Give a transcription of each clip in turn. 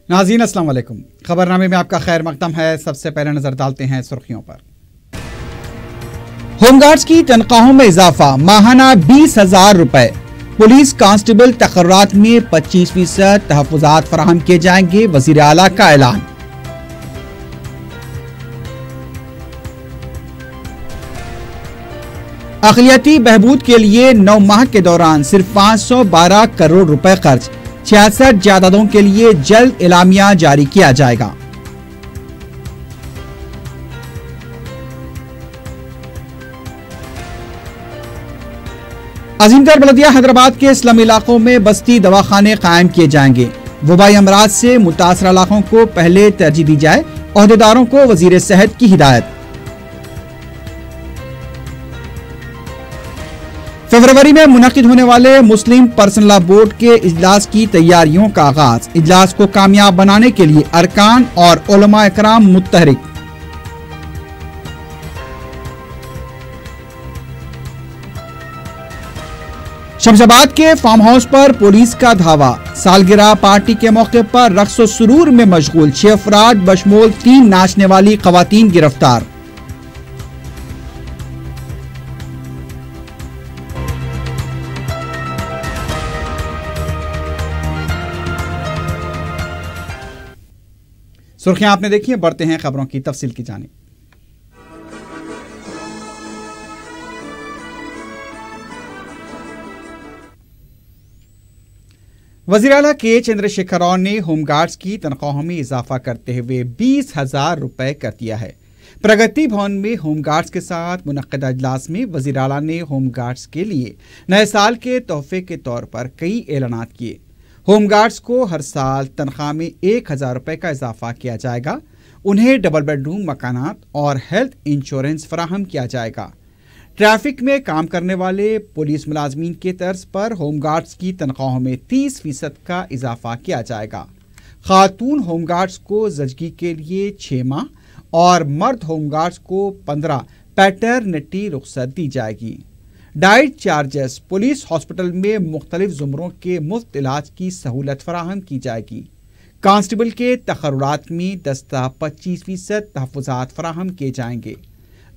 नाज़रीन अस्सलाम वालेकुम। खबरनामे में आपका खैर मकदम है। सबसे पहले नजर डालते हैं सुर्खियों पर। होमगार्ड्स की तनख्वाहों में इजाफा, माहाना 20,000 रुपए। पुलिस कांस्टेबल तकर्रात में 25% तहफ़्फ़ुज़ात फराहम किए जाएंगे, वज़ीर आला का ऐलान। अक़लियती बहबूद के लिए 9 माह के दौरान सिर्फ 512 करोड़ रुपए खर्च। 66 जायदादों के लिए जल्द एलामिया जारी किया जाएगा। अजीमगढ़ बलदिया हैदराबाद के स्लम इलाकों में बस्ती दवाखाने कायम किए जाएंगे। वबाई अमराज से मुतासर इलाकों को पहले तरजीह दी जाए, ओहदेदारों को वजीर सेहत की हिदायत। फरवरी में मुनक़िद होने वाले मुस्लिम पर्सनल लॉ बोर्ड के इजलास की तैयारियों का आगाज। इजलास को कामयाब बनाने के लिए अरकान और उलमा इकराम मुत्तहरिक। शमशाबाद के फार्म हाउस पर पुलिस का धावा। सालगिरह पार्टी के मौके पर रक्स व सुरूर में मशगूल 6 अफराद बशमूल 3 नाचने वाली खवातीन गिरफ्तार। सुर्खियां आपने देखी हैं, बढ़ते हैं खबरों की तफसील की जानिब। वज़ीर आला के चंद्रशेखर राव ने होमगार्ड्स की तनख्वाहों में इजाफा करते हुए 20,000 रुपए कर दिया है। प्रगति भवन में होमगार्ड्स के साथ मुनक़्क़िदा इजलास में वज़ीर आला ने होमगार्ड्स के लिए नए साल के तोहफे के तौर पर कई ऐलानात किए। होमगार्ड्स को हर साल तनख्वाह में 1,000 रुपए का इजाफा किया जाएगा। उन्हें डबल बेडरूम मकानात और हेल्थ इंश्योरेंस फराहम किया जाएगा। ट्रैफिक में काम करने वाले पुलिस मुलाजमीन के तर्ज पर होमगार्ड्स की तनख्वाहों में 30% का इजाफा किया जाएगा। खातून होमगार्ड्स को ज़चगी के लिए 6 माह और मर्द होमगार्ड्स को 15 पैटर्निटी रुख्सत दी जाएगी। डाइट चार्जेस, पुलिस हॉस्पिटल में मुख्तलिफ ज़ुमरों के मुफ्त इलाज की सहूलत फराहम की जाएगी। कांस्टेबल के तकर्रुरात में दस्ता 25% तहफ़्फ़ुज़ात फराहम किए जाएंगे।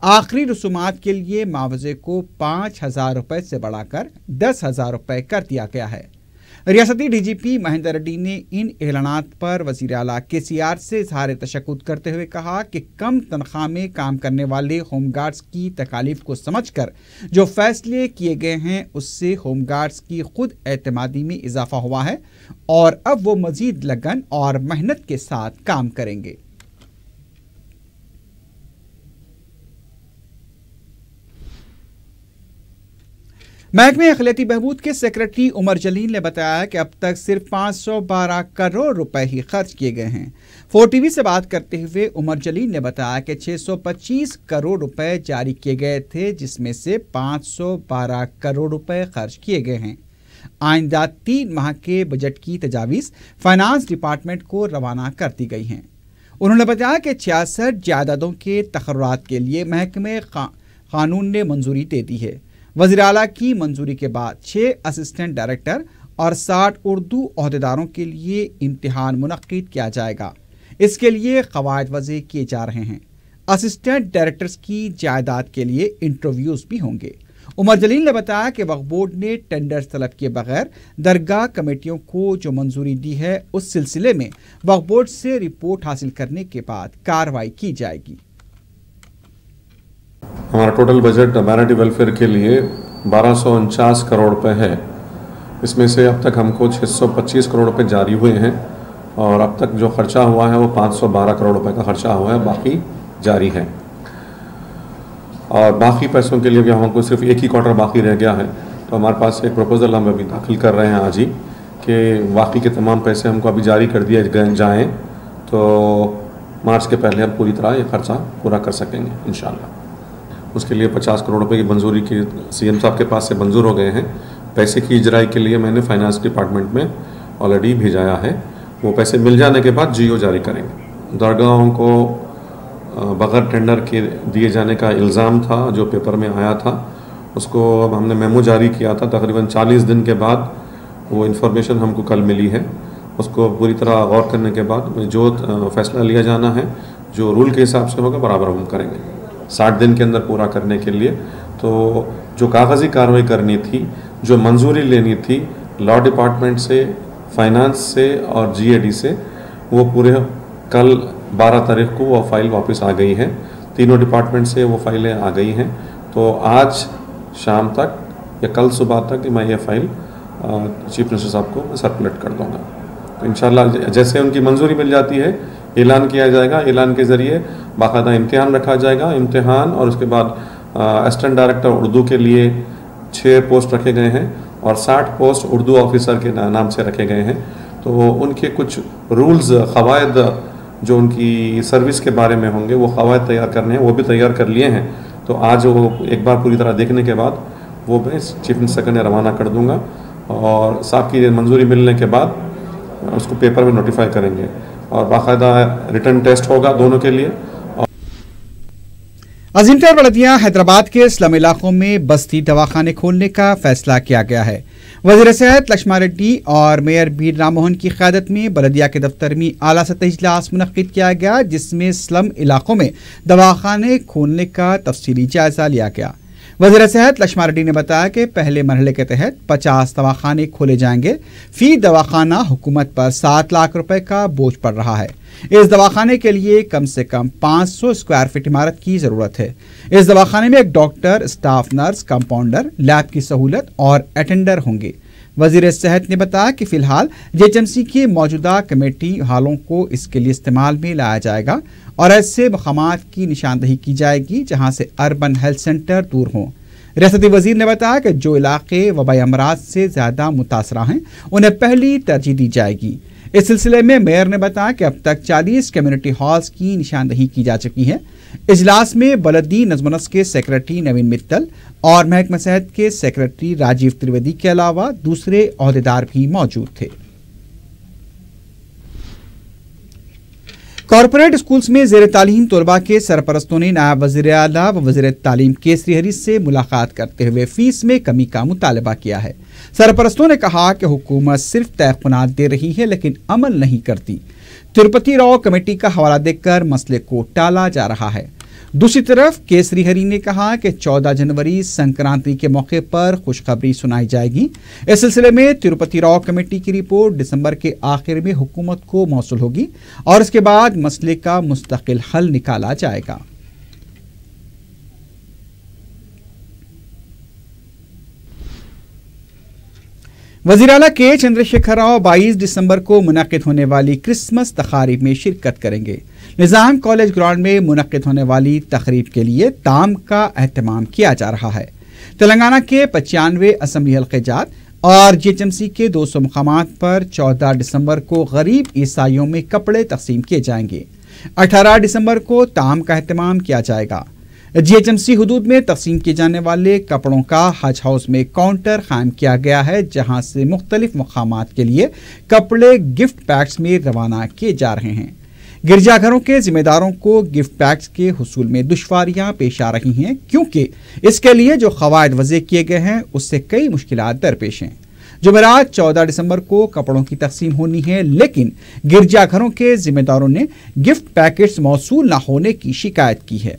आखिरी रसूमात के लिए मुआवजे को 5,000 रुपए से बढ़ाकर 10,000 रुपए कर दिया गया है। रियासती डीजीपी महेंद्र रेड्डी ने इन ऐलानात पर वज़ीर आला KCR से इज़हार तशक्कुर करते हुए कहा कि कम तनख्वाह में काम करने वाले होमगार्ड्स की तकालीफ को समझकर जो फैसले किए गए हैं उससे होमगार्ड्स की खुद एतमादी में इजाफा हुआ है और अब वो मजीद लगन और मेहनत के साथ काम करेंगे। महकमे अक़लियती बहबूद के सेक्रेटरी उमर जलील ने बताया कि अब तक सिर्फ 512 करोड़ रुपए ही खर्च किए गए हैं। 4TV से बात करते हुए उमर जलील ने बताया कि 625 करोड़ रुपए जारी किए गए थे, जिसमें से 512 करोड़ रुपए खर्च किए गए हैं। आइंदा 3 माह के बजट की तजावीज़ फाइनेंस डिपार्टमेंट को रवाना कर दी गई हैं। उन्होंने बताया कि 66 जायदादों के तकर्रुरात के लिए महकमे कानून ने मंजूरी दे दी है। वज़ीर आला की मंजूरी के बाद 6 असिस्टेंट डायरेक्टर और 60 उर्दू ओहदेदारों के लिए इम्तिहान मुनक़्क़िद किया जाएगा। इसके लिए क़वायद वज़े किए जा रहे हैं। असिस्टेंट डायरेक्टर्स की जायदाद के लिए इंटरव्यूज़ भी होंगे। उमर जलील ने बताया कि वक्फ़ बोर्ड ने टेंडर तलब किए बगैर दरगाह कमेटियों को जो मंजूरी दी है उस सिलसिले में वक्फ़ बोर्ड से रिपोर्ट हासिल करने के बाद कार्रवाई की जाएगी। हमारा टोटल बजट माइनॉरिटी वेलफेयर के लिए 1249 करोड़ रुपए है। इसमें से अब तक हमको 625 करोड़ रुपए जारी हुए हैं और अब तक जो खर्चा हुआ है वो 512 करोड़ रुपए का खर्चा हुआ है, बाकी जारी है। और बाकी पैसों के लिए भी हमको सिर्फ एक ही क्वार्टर बाकी रह गया है, तो हमारे पास एक प्रपोजल हम अभी दाखिल कर रहे हैं आज ही कि बाकी के तमाम पैसे हमको अभी जारी कर दिए जाएँ तो मार्च के पहले हम पूरी तरह ये खर्चा पूरा कर सकेंगे इंशाल्लाह। उसके लिए 50 करोड़ रुपए की मंजूरी की CM साहब के पास से मंजूर हो गए हैं। पैसे की इजराई के लिए मैंने फाइनेंस डिपार्टमेंट में ऑलरेडी भेजाया है। वो पैसे मिल जाने के बाद GO जारी करेंगे। दरगाहों को बगैर टेंडर के दिए जाने का इल्ज़ाम था जो पेपर में आया था, उसको अब हमने मेमो जारी किया था। तकरीबन 40 दिन के बाद वो इन्फॉर्मेशन हमको कल मिली है उसको पूरी तरह गौर करने के बाद जो फैसला लिया जाना है, जो रूल के हिसाब से होगा, बराबर हम करेंगे 60 दिन के अंदर पूरा करने के लिए। तो जो कागज़ी कार्रवाई करनी थी, जो मंजूरी लेनी थी लॉ डिपार्टमेंट से, फाइनेंस से और GAD से, वो पूरे कल 12 तारीख को वो फाइल वापस आ गई है। तीनों डिपार्टमेंट से वो फाइलें आ गई हैं। तो आज शाम तक या कल सुबह तक मैं ये फाइल चीफ मिनिस्टर साहब को सर्कुलेट कर दूँगा। तो इंशाल्लाह जैसे उनकी मंजूरी मिल जाती है, ऐलान किया जाएगा। ऐलान के ज़रिए बाकायदा इम्तिहान रखा जाएगा। इम्तिहान और उसके बाद असिस्टेंट डायरेक्टर उर्दू के लिए 6 पोस्ट रखे गए हैं और 60 पोस्ट उर्दू ऑफिसर के नाम से रखे गए हैं। तो उनके कुछ रूल्स, क़वायद जो उनकी सर्विस के बारे में होंगे, वो क़वायद तैयार करने हैं, वो भी तैयार कर लिए हैं। तो आज वो एक बार पूरी तरह देखने के बाद वो मैं चीफ मिनिस्टर के रवाना कर दूँगा और साहब की मंजूरी मिलने के बाद उसको पेपर में नोटिफाई करेंगे और बाकायदा रिटर्न टेस्ट होगा दोनों के लिए। अजीमतरीन बल्दिया हैदराबाद के स्लम इलाकों में बस्ती दवाखाने खोलने का फैसला किया गया है। वज़ीर सेहत लक्ष्मण रेड्डी और मेयर बी राम मोहन की क़यादत में बल्दिया के दफ्तर में आला सतही इजलास मुनक़्क़िद किया गया, जिसमें स्लम इलाकों में दवाखाने खोलने का तफसीली जायजा लिया गया। वज़ीर सेहत लक्ष्मण रेड्डी ने बताया कि पहले मरहले के तहत 50 दवाखाने खोले जाएंगे। फी दवाखाना हुकूमत पर 7 लाख रुपए का बोझ पड़ रहा है। इस दवाखाने के लिए कम से कम 500 स्क्वायर फीट इमारत की जरूरत है। इस दवाखाने में एक doctor, staff nurse, compounder, lab की सहूलत और अटेंडर होंगे। वज़ीर सेहत ने बताया कि फिलहाल JHMC के मौजूदा कमेटी हालों को इसके लिए इस्तेमाल में लाया जाएगा और ऐसे मकामात की निशानदही की जाएगी जहां से अर्बन हेल्थ सेंटर दूर हों। रियासती वजीर ने बताया कि जो इलाके वबाई अमराज से ज़्यादा मुतासरा हैं उन्हें पहली तरजीह दी जाएगी। इस सिलसिले में मेयर ने बताया कि अब तक 40 कम्युनिटी हॉल्स की निशानदही की जा चुकी है। इजलास में बलदी नज़्म नस्क के सेक्रेटरी नवीन मित्तल और महकमा सेहत के सेक्रेटरी राजीव त्रिवेदी के अलावा दूसरे ओहदेदार भी मौजूद थे। कॉरपोरेट स्कूल्स में ज़ेर तालीम तलबा के सरपरस्तों ने नायब वज़ीर आला व वज़ीर तालीम केसरी हरीश से मुलाकात करते हुए फीस में कमी का मुतालबा किया है। सरपरस्तों ने कहा कि हुकूमत सिर्फ तयख़ुनात दे रही है लेकिन अमल नहीं करती। तिरुपति राव कमेटी का हवाला देकर मसले को टाला जा रहा है। दूसरी तरफ केसरी हरी ने कहा कि 14 जनवरी संक्रांति के मौके पर खुशखबरी सुनाई जाएगी। इस सिलसिले में तिरुपति राव कमेटी की रिपोर्ट दिसंबर के आखिर में हुकूमत को मौसूल होगी और इसके बाद मसले का मुस्तकिल हल निकाला जाएगा। वज़ीर आला के चंद्रशेखर राव 22 दिसंबर को मुनक़्क़िद होने वाली क्रिसमस तक़ारीब में शिरकत करेंगे। निज़ाम कॉलेज ग्राउंड में मुनक़्क़िद होने वाली तक़रीब के लिए ताम का एहतमाम किया जा रहा है। तेलंगाना के 95 असम्बली हल्क़े जात और JHMC के 200 मकामात पर 14 दिसंबर को गरीब ईसाइयों में कपड़े तक़सीम किए जाएंगे। 18 दिसंबर को ताम का एहतमाम किया जाएगा। JHMC हुदूद में तक़सीम किए जाने वाले कपड़ों का हज हाउस में काउंटर कायम किया गया है, जहां से मुख्तलिफ मकामात के लिए कपड़े गिफ्ट पैक्स में रवाना किए जा रहे हैं। गिरजाघरों के जिम्मेदारों को गिफ्ट पैक्स के हुसूल में दुश्वारियां पेश आ रही हैं, क्योंकि इसके लिए जो क़वायद वज़े किए गए हैं उससे कई मुश्किलात दरपेश हैं। जुमेरात 14 दिसंबर को कपड़ों की तक़सीम होनी है, लेकिन गिरजाघरों के जिम्मेदारों ने गिफ्ट पैकेट्स मौसूल न होने की शिकायत की है।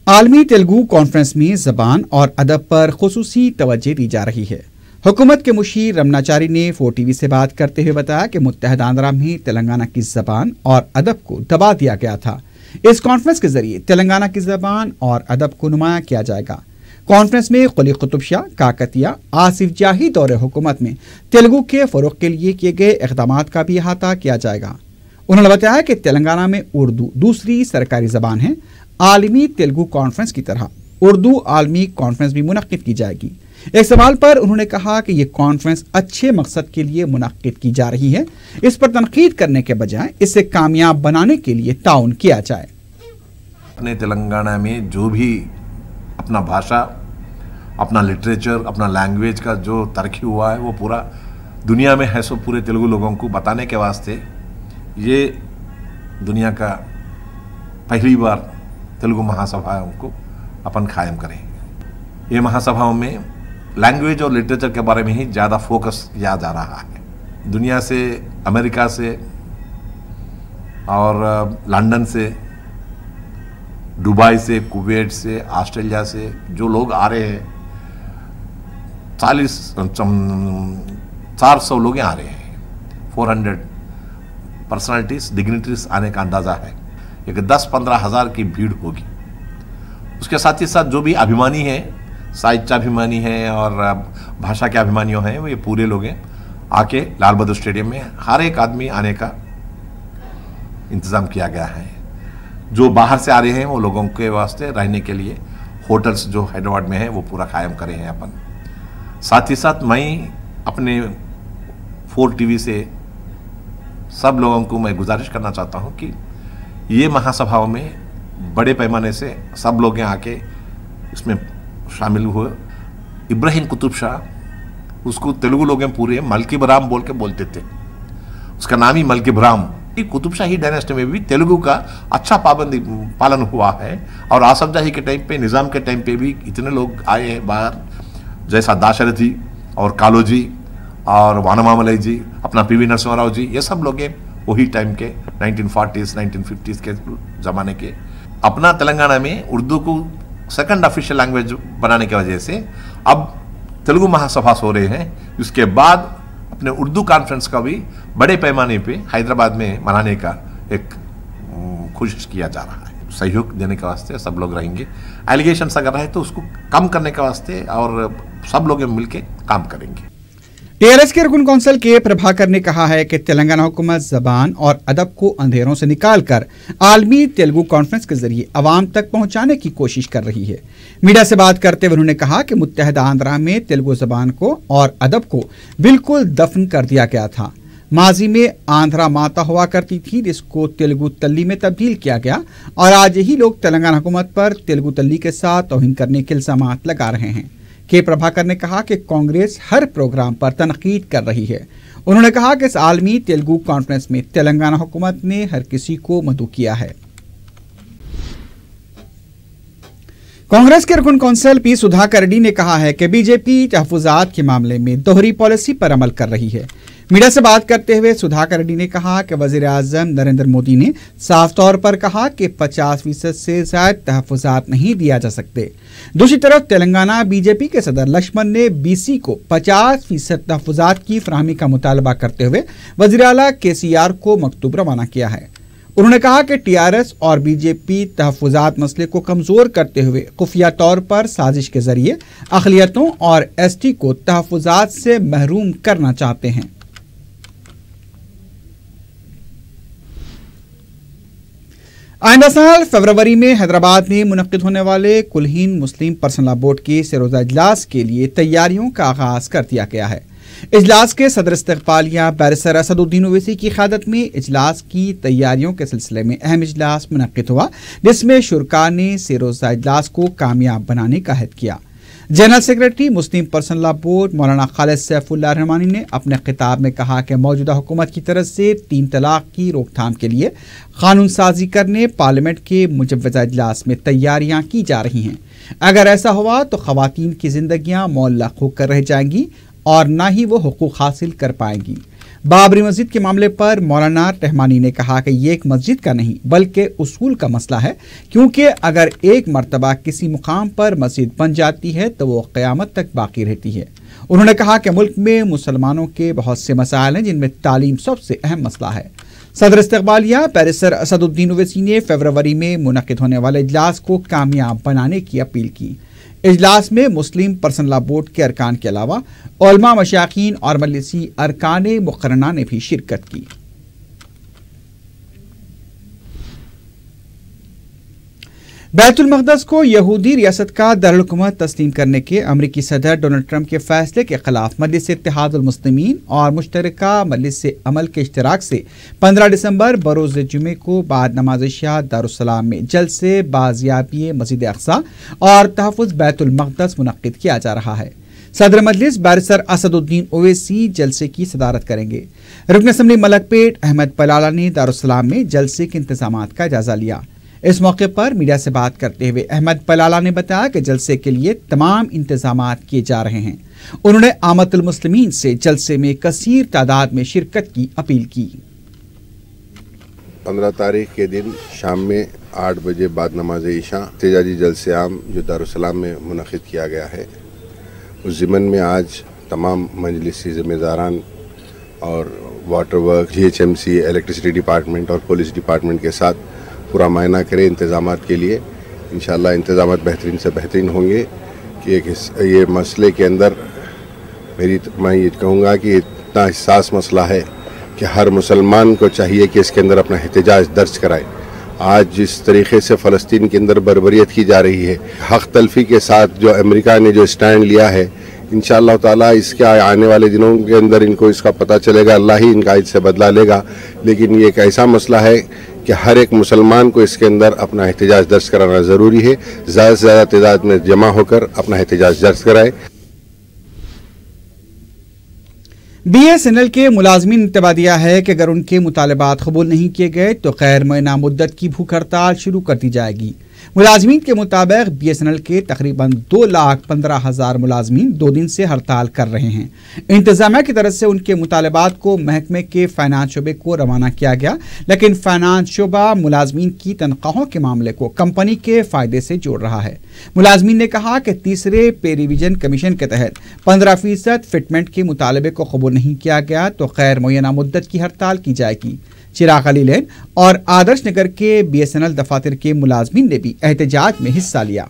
आलमी तेलुगु कॉन्फ्रेंस में ज़बान और अदब पर खुसूसी तवज्जो दी जा रही है। हुकूमत के मुशीर रमनाचारी ने 4TV से बात करते हुए बताया कि मुत्तहदा आंध्रा में तेलंगाना की ज़बान और अदब को दबा दिया गया था। इस कॉन्फ्रेंस के जरिए तेलंगाना की ज़बान और अदब को नुमाया किया जाएगा। कॉन्फ्रेंस में कुली कुतुब शाह, काकतिया, आसिफ जाही दौरे हुकूमत में तेलुगु के फ़रोग़ के लिए किए गए इक़दामात का भी अहाता किया जाएगा। उन्होंने बताया कि तेलंगाना में उर्दू दूसरी सरकारी ज़बान है। आलमी तेलुगु कॉन्फ्रेंस की तरह उर्दू आलमी कॉन्फ्रेंस भी मुनक़्क़िद की जाएगी। एक सवाल पर उन्होंने कहा कि ये कॉन्फ्रेंस अच्छे मकसद के लिए मुनक़्क़िद की जा रही है, इस पर तनकीद करने के बजाय इसे कामयाब बनाने के लिए ताउन किया जाए। अपने तेलंगाना में जो भी अपना भाषा, अपना लिटरेचर, अपना लैंग्वेज का जो तरक्की हुआ है वो पूरा दुनिया में है, सो पूरे तेलुगु लोगों को बताने के वास्ते ये दुनिया का पहली बार तेलुगु महासभाओं को अपन कायम करेंगे। ये महासभाओं में लैंग्वेज और लिटरेचर के बारे में ही ज़्यादा फोकस किया जा रहा है। दुनिया से, अमेरिका से और लंदन से, दुबई से, कुवैत से, ऑस्ट्रेलिया से जो लोग आ रहे हैं, 400 लोग आ रहे हैं। 400 पर्सनालिटीज, डिग्निटरीज आने का अंदाज़ा है। एक 10-15 हज़ार की भीड़ होगी। उसके साथ ही साथ जो भी अभिमानी हैं, साहित्य अभिमानी हैं और भाषा के अभिमानियों हैं, वो ये पूरे लोग हैं, आके लाल बहादुर स्टेडियम में हर एक आदमी आने का इंतज़ाम किया गया है। जो बाहर से आ रहे हैं वो लोगों के वास्ते रहने के लिए होटल्स जो हैदराबाद में हैं वो पूरा कायम करे हैं अपन। साथ ही साथ मैं अपने 4 TV से सब लोगों को मैं गुजारिश करना चाहता हूँ कि ये महासभाओं में बड़े पैमाने से सब लोग यहाँ आके इसमें शामिल हुए। इब्राहिम कुतुब शाह, उसको तेलुगु लोग पूरे मलकी ब्राह्म बोल के बोलते थे, उसका नाम ही मलकी ब्राह्म। कुतुब शाही डायनेस्टी में भी तेलुगु का अच्छा पालन हुआ है। और आसफ जाही के टाइम पे, निज़ाम के टाइम पे भी इतने लोग आए हैं बाहर, जैसा दाशरथी और कालोजी और वानमामलई जी, अपना PV नरसिम्हा राव जी, ये सब लोग वही टाइम के 1940s 1950s के ज़माने के। अपना तेलंगाना में उर्दू को सेकंड ऑफिशियल लैंग्वेज बनाने की वजह से अब तेलुगु महासभा हो रहे हैं। उसके बाद अपने उर्दू कॉन्फ्रेंस का भी बड़े पैमाने पे हैदराबाद में मनाने का एक कोशिश किया जा रहा है। सहयोग देने के वास्ते सब लोग रहेंगे। एलिगेशंस अगर रहे तो उसको कम करने के वास्ते और सब लोग मिलकर काम करेंगे। TRS के रुकन कौंसिल के प्रभाकर ने कहा है कि तेलंगाना हुकूमत जबान और अदब को अंधेरों से निकालकर आलमी तेलुगु कॉन्फ्रेंस के जरिए अवाम तक पहुंचाने की कोशिश कर रही है। मीडिया से बात करते हुए उन्होंने कहा कि मुत्तहदा आंध्रा में तेलुगु जबान को और अदब को बिल्कुल दफन कर दिया गया था। माजी में आंध्रा माता हुआ करती थी, जिसको तेलुगु तल्ली में तब्दील किया गया, और आज यही लोग तेलंगाना हुकूमत पर तेलुगु तल्ली के साथ तौहीन करने के इल्जामात लगा रहे हैं। के प्रभाकर ने कहा कि कांग्रेस हर प्रोग्राम पर तनकीद कर रही है। उन्होंने कहा कि इस आलमी तेलुगु कॉन्फ्रेंस में तेलंगाना हुकूमत ने हर किसी को मदऊ किया है। कांग्रेस के रुकन कौंसिल पी सुधाकर रेड्डी ने कहा है कि बीजेपी तहफुजात के मामले में दोहरी पॉलिसी पर अमल कर रही है। मीडिया से बात करते हुए सुधाकर रेड्डी ने कहा कि वजीर आजम नरेंद्र मोदी ने साफ तौर पर कहा कि 50% से ज्यादा तहफुजात नहीं दिया जा सकते। दूसरी तरफ तेलंगाना बीजेपी के सदर लक्ष्मण ने BC को 50% तहफुजात की फराहमी का मुतालबा करते हुए वजीर आला KCR को मकतूब रवाना किया है। उन्होंने कहा कि TRS और बीजेपी तहफुजात मसले को कमजोर करते हुए खुफिया तौर पर साजिश के जरिए अक़लियतों और ST को तहफुजात से महरूम करना चाहते हैं। आइंदा साल फरवरी में हैदराबाद में मुनक्किद होने वाले कुलहीन मुस्लिम पर्सनल लॉ बोर्ड के सरोजा इजलास के लिए तैयारियों का आगाज कर दिया गया है। इजलास के सदर इस्तक़बालिया बैरिस्टर असदुद्दीन ओवैसी की क़यादत में इजलास की तैयारियों के सिलसिले में अहम इजलास मुनक्किद हुआ, जिसमें शुरका ने सरोजा इजलास को कामयाब बनाने का अहद किया। जनरल सेक्रेटरी मुस्लिम पर्सनल लॉ बोर्ड मौलाना खालिद सैफुल्लाह रहमानी ने अपने खिताब में कहा कि मौजूदा हुकूमत की तरफ से 3 तलाक की रोकथाम के लिए कानून साजी करने पार्लियामेंट के मुजव्वज़ा इजलास में तैयारियां की जा रही हैं। अगर ऐसा हुआ तो ख़वातीन की जिंदगियां मुअल्लक़ होकर रह जाएंगी और ना ही वो हुकूक हासिल कर पाएंगी। बाबरी मस्जिद के मामले पर मौलाना रहमानी ने कहा कि ये एक मस्जिद का नहीं बल्कि उसूल का मसला है, क्योंकि अगर एक मर्तबा किसी मुकाम पर मस्जिद बन जाती है तो वो क़यामत तक बाकी रहती है। उन्होंने कहा कि मुल्क में मुसलमानों के बहुत से मसाइल हैं, जिनमें तालीम सबसे अहम मसला है। सदर इस्तक़बालिया बैरिस्टर असदुद्दीन ओवैसी ने फरवरी में मुनक्किद होने वाले इजलास को कामयाब बनाने की अपील की। इजलास में मुस्लिम पर्सनल लॉ बोर्ड के अरकान के अलावा उलमा, मशाइखीन और मजलिसी अरकान मुक़र्रना ने भी शिरकत की। बैतुल मक़दस को यहूदी रियासत का दारुल-हुकूमत तस्लीम करने के अमरीकी सदर डोनाल्ड ट्रंप के फैसले के खिलाफ मजलिस इत्तेहादुल मुस्लिमीन और मुश्तरका मजलिस अमल के इश्तराक से 15 दिसंबर बरोज़ जुमे को बाद नमाज इशा दारुस्सलाम में जलसे बाज़ियाबी मस्जिद अक़सा और तहफ़्फ़ुज़ बैतुल मक़दस मुनक़्क़िद किया जा रहा है। सदर मजलिस बैरिस्टर असदुद्दीन ओवैसी जलसे की सदारत करेंगे। रुकन असम्बली मलकपेट अहमद पलाला ने दारुस्सलाम में जलसे के इंतजामात का जायजा लिया। इस मौके पर मीडिया से बात करते हुए अहमद पलाला ने बताया कि जलसे के लिए तमाम इंतजाम किए जा रहे हैं। उन्होंने आमतुल मुस्लिमीन से जलसे में कसीर तादाद में शिरकत की अपील की। 15 तारीख के दिन शाम में 8 बजे बाद नमाज इशा एहतजाजी जलसे आम जो दारुस्सलाम में मुनक़िद किया गया है, उस ज़िमन में आज तमाम मजलिसी ज़िम्मेदारान और water work, GHMC, electricity department और पुलिस डिपार्टमेंट के साथ पूरा मायना करें इंतज़ामात के लिए। इंशाअल्लाह इंतज़ामात बेहतरीन से बेहतरीन होंगे कि ये मसले के अंदर मैं ये कहूँगा कि इतना हिस्सास मसला है कि हर मुसलमान को चाहिए कि इसके अंदर अपना एहतजाज दर्ज कराए। आज जिस तरीके से फ़लस्तीन के अंदर बर्बरियत की जा रही है, हक़ तलफ़ी के साथ जो अमेरिका ने जो स्टैंड लिया है, इंशाअल्लाह ताला इसके आने वाले दिनों के अंदर इनको इसका पता चलेगा, अल्लाह ही इनका इससे बदला लेगा। लेकिन ये एक ऐसा मसला है कि हर एक मुसलमान को इसके अंदर अपना एहतजाज दर्ज कराना ज़रूरी है। ज़्यादा से ज़्यादा तादाद में जमा होकर अपना एहतजाज दर्ज कराए। BSNL के मुलाजमीन ने इंतबा दिया है कि अगर उनके मुतालबात कबूल नहीं किए गए तो गैर मुअय्यना मुद्दत की भूख हड़ताल शुरू कर दी जाएगी। मुलाजमीन के मुताबिक BSNL के तकरीबन 2,15,000 मुलाजमीन 2 दिन से हड़ताल कर रहे हैं। इंतजामिया की तरफ से उनके मुतालबात को महकमे के फाइनेंस शोबे को रवाना किया गया, लेकिन फाइनेंस शोबा मुलाजमीन की तनख्वाहों के मामले को कंपनी के फायदे से जोड़ रहा है। मुलाजमीन ने कहा कि तीसरे पे रिवीजन कमीशन के तहत 15% फिटमेंट के मुतालबे को कबूल नहीं किया गया तो गैर मुअय्यना मुद्दत की हड़ताल की जाएगी। चिराग अली लेन और आदर्श नगर के BSNL दफातर के मुलाजमीन ने भी एहतजाज में हिस्सा लिया।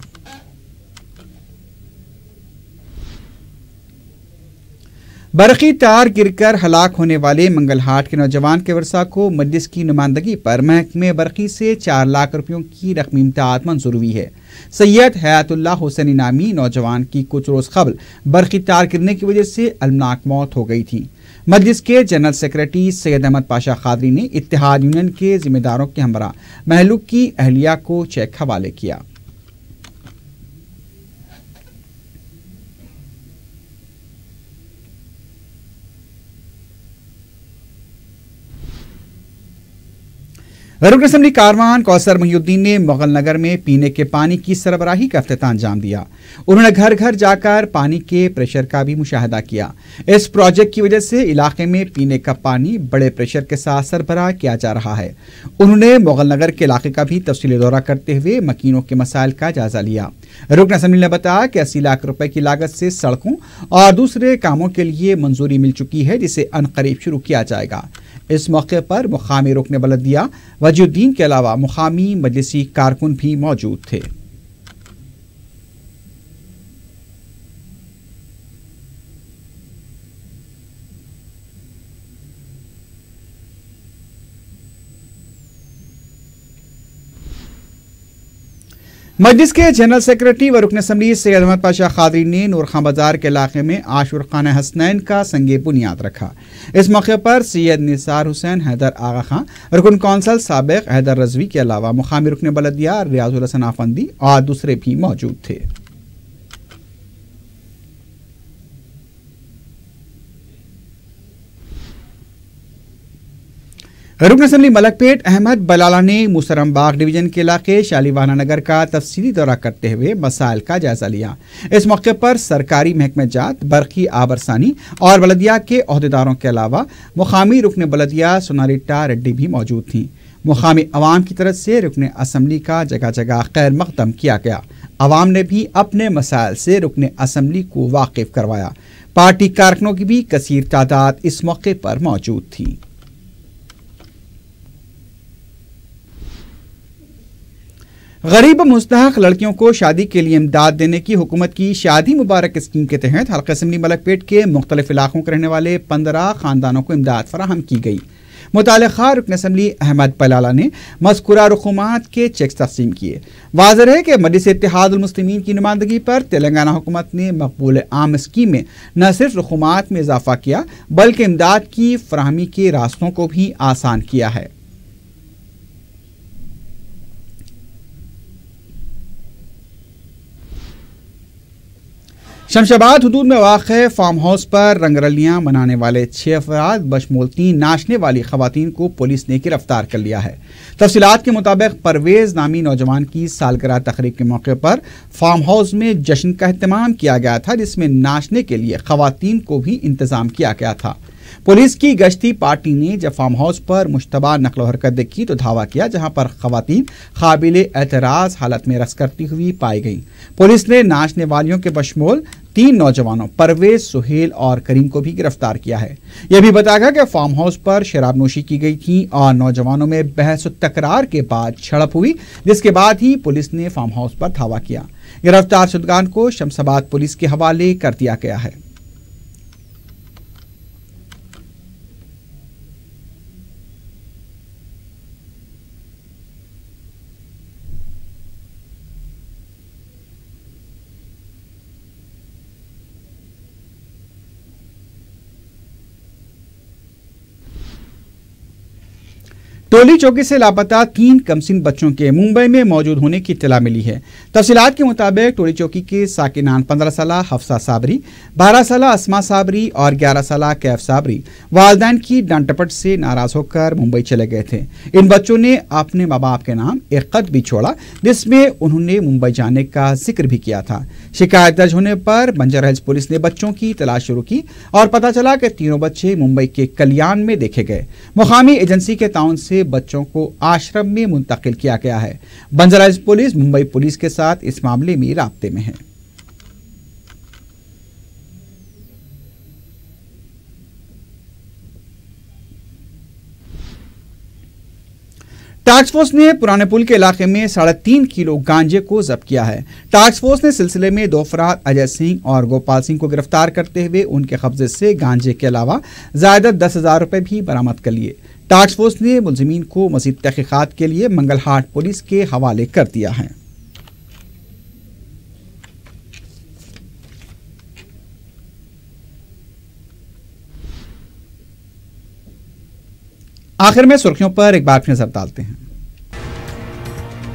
बरकी तार गिरकर हलाक होने वाले मंगलहाट के नौजवान के वर्सा को मजलिस की नुमाइंदगी पर महकमे बरकी से 4 लाख रुपयों की रकमी इमदाद मंजूर हुई है। सैयद हयातुल्लाह हुसैनी नामी नौजवान की कुछ रोज कबल बरकी तार गिरने की वजह से अलमनाक मौत हो गई थी। मजलिस के जनरल सेक्रेटरी सैयद अहमद पाशा खादरी ने इत्तेहाद यूनियन के जिम्मेदारों के हमरा महलूक की अहलिया को चेक हवाले किया। रुकन असम्बली कारवान कौसर मुहिउद्दीन ने मुगल नगर में पीने के पानी की सरबराही का इफ्तिताह अंजाम दिया। उन्होंने घर घर जाकर पानी के प्रेशर का भी मुशाहिदा किया। इस प्रोजेक्ट की वजह से इलाके में पीने का पानी बड़े प्रेशर के साथ सरबराह किया जा रहा है। उन्होंने मुगल नगर के इलाके का भी तफसीली दौरा करते हुए मकीनों के मसाइल का जायजा लिया। रुकन असम्बली ने बताया कि 80 लाख रुपए की लागत से सड़कों और दूसरे कामों के लिए मंजूरी मिल चुकी है, जिसे अनकरीब शुरू किया जाएगा। इस मौके पर मुकामी रुकन बलदिया वजीउद्दीन के अलावा मुकामी मजलिसी कारकुन भी मौजूद थे। मजलिस के जनरल सेक्रेटरी व रुकन असम्बली सैयद अहमद पाशा खादरी ने नूर खां बाजार के इलाके में आशुर खाना हसनैन का संगे बुनियाद रखा। इस मौके पर सैयद निसार हुसैन, हैदर आगा खां, रुकन कौंसल साबिक हैदर रजवी के अलावा मुकामी रुकन बलदिया रियाजुल हसन आफंदी और दूसरे भी मौजूद थे। रुकन असम्बली मलकपेट अहमद बलाला ने मुसरम बाग डिवीजन के इलाके शालीवाना नगर का तफसीली दौरा करते हुए मसाइल का जायजा लिया। इस मौके पर सरकारी महकमे जात, बरकी आबरसानी और बलदिया के अहदेदारों के अलावा मुकामी रुकन बलदिया सोनालिट्टा रेड्डी भी मौजूद थी। मुकामी अवाम की तरफ से रुकन असम्बली का जगह जगह खैर मकदम किया गया। अवाम ने भी अपने मसाइल से रुकन असम्बली को वाकिफ करवाया। पार्टी कारकुनों की भी कसीर तादाद इस मौके पर मौजूद थी। गरीब मुस्तहक लड़कियों को शादी के लिए इमदाद देने की हुकूमत की शादी मुबारक स्कीम के तहत हल्का असम्बली मलकपेट के मुख्तलिफ इलाकों के रहने वाले 15 खानदानों को इमदाद फराहम की गई। मुतालिका रुकन असम्बली अहमद पलाला ने मज़कूरा रकूमात के चेक तक़सीम किए। वाज़ेह है कि मजलिस इत्तेहादुल मुस्लिमीन की नुमाइंदगी पर तेलंगाना हुकूमत ने मकबूल आम स्कीम में न सिर्फ रकूमात में इजाफा किया बल्कि इमदाद की फराहमी के रास्तों को भी आसान किया है। शमशाबाद हुदूद में वाक़ फार्म हाउस पर रंगरलियां मनाने वाले 6 अफराद बशमूल 3 नाचने वाली खवातीन को पुलिस ने गिरफ्तार कर लिया है। तफसीलात के मुताबिक परवेज नामी नौजवान की सालगिरह तकरीब के मौके पर फार्म हाउस में जश्न का एहतमाम किया गया था, जिसमें नाचने के लिए खवातीन को भी इंतजाम किया गया था। पुलिस की गश्ती पार्टी ने जब फार्म हाउस पर मुश्तबा नकलो हरकत देखी तो धावा किया, जहां पर खवातीन काबिले एतराज हालत में रक्स करती हुई पाई गई। पुलिस ने नाचने वालियों के बशमूल 3 नौजवानों परवेज, सुहेल और करीम को भी गिरफ्तार किया है। यह भी बताया गया कि फार्म हाउस पर शराब नोशी की गई थी और नौजवानों में बहस तकरार के बाद झड़प हुई, जिसके बाद ही पुलिस ने फार्म हाउस पर धावा किया। गिरफ्तार शुदगान को शमशाबाद पुलिस के हवाले कर दिया गया है। टोली चौकी से लापता 3 कमसिन बच्चों के मुंबई में मौजूद होने की इत्तला मिली है। तफसीलात के मुताबिक टोली चौकी के साकिनान 15 साल हफ्सा साबरी, 12 साल अस्मा साबरी और 11 साल कैफ साबरी वालिदैन की डांट टपट से नाराज होकर मुंबई चले गए थे। इन बच्चों ने अपने माँ बाप के नाम एक खत भी छोड़ा, जिसमें उन्होंने मुंबई जाने का जिक्र भी किया था। शिकायत दर्ज होने पर बंजर हिल्स पुलिस ने बच्चों की तलाश शुरू की और पता चला कि तीनों बच्चे मुंबई के कल्याण में देखे गए। मुकामी एजेंसी के ताउन से बच्चों को आश्रम में मुंतकिल किया गया है। बंजर हिल्स पुलिस मुंबई पुलिस के साथ इस मामले में राब्ते में है। टास्क फोर्स ने पुराने पुल के इलाके में 3.5 किलो गांजे को जब्त किया है। टास्क फोर्स ने सिलसिले में 2 अफराद अजय सिंह और गोपाल सिंह को गिरफ्तार करते हुए उनके कब्जे से गांजे के अलावा ज़ायदा 10,000 रुपए भी बरामद कर लिए। टास्क फोर्स ने मुलजिमीन को मज़ीद तहकीकात के लिए मंगलहाट पुलिस के हवाले कर दिया है। आखिर में सुर्खियों पर एक बार नजर डालते हैं।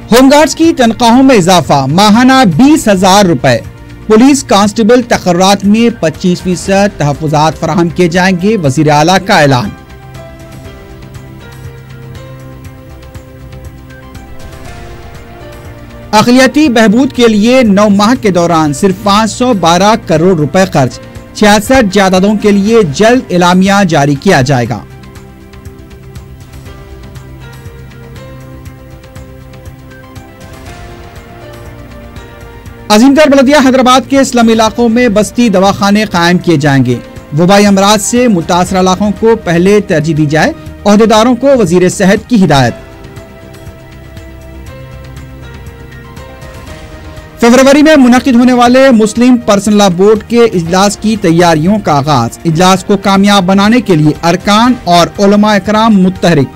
होमगार्ड्स की तनख्वाहों में इजाफा, माहाना 20,000 रुपए। पुलिस कांस्टेबल तकर्रात में 25% तहफ़्फ़ुज़ात फराहम किए जाएंगे, वज़ीर आला का ऐलान। अक़लियती बहबूद के लिए 9 माह के दौरान सिर्फ 512 करोड़ रुपए खर्च। 66 जायदादों के लिए जल्द एलामिया जारी किया जाएगा। अजीमतर बलदिया हैदराबाद के इस्लामी इलाकों में बस्ती दवाखाने कायम किए जाएंगे। वबाई अमराज से मुतासरा इलाकों को पहले तरजीह दी जाए, ओहदेदारों को वजीर सेहत की हिदायत। फरवरी में मुनक्किद होने वाले मुस्लिम पर्सनल लॉ बोर्ड के इजलास की तैयारियों का आगाज। इजलास को कामयाब बनाने के लिए अरकान और उलमा इकराम मुत्तहरिक।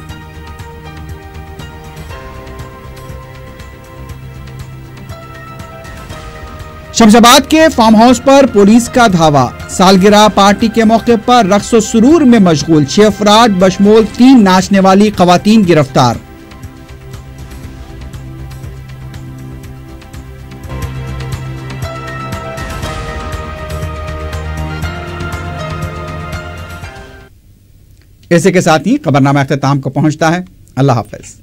शमशाबाद के फार्म हाउस पर पुलिस का धावा। सालगिरह पार्टी के मौके पर रक्स और सुरूर में मशगूल 6 अफराद बशमूल 3 नाचने वाली खवातीन गिरफ्तार। इसी के साथ ही खबरनामा अख्ताम को पहुंचता है। अल्लाह हाफिज।